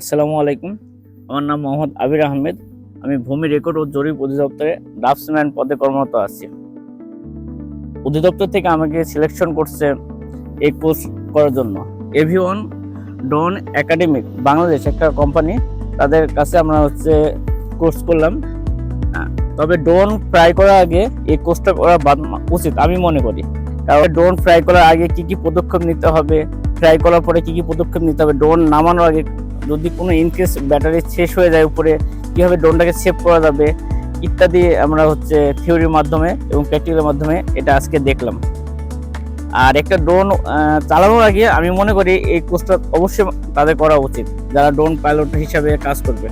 আসসালামু আলাইকুম। আমার নাম মোহাম্মদ আবির আহমেদ। আমি ভূমি রেকর্ড ও জরিপ অধিদপ্তরে ড্রাফটসম্যান পদে কর্মরত আছি। অধিদপ্তর থেকে আমাকে সিলেকশন করছে এই কোর্স করার জন্য। এভি1 ড্রোন একাডেমিক বাংলাদেশ একটা কোম্পানি, তাদের কাছে আমরা কোর্স করলাম। তবে ড্রোন ফ্রাই করার আগে এই কোর্সটা করা উচিত আমি মনে করি। কারণ ড্রোন ফ্রাই করার আগে কি কি পদক্ষেপ নিতে হবে, ফ্রাই করার পরে কি কি পদক্ষেপ নিতে হবে, ড্রোন নামানোর আগে যদি কোনো ইনকেস ব্যাটারি শেষ হয়ে যায় উপরে কিভাবে ড্রোনটাকে সেভ করা যাবে ইত্যাদি আমরা থিওরির মাধ্যমে এবং প্র্যাকটিক্যালের মাধ্যমে এটা আজকে দেখলাম। আর একটা ড্রোন চালানোর আগে আমি মনে করি এই কোর্সটা অবশ্যই তাদের করা উচিত যারা ড্রোন পাইলট হিসাবে কাজ করবে।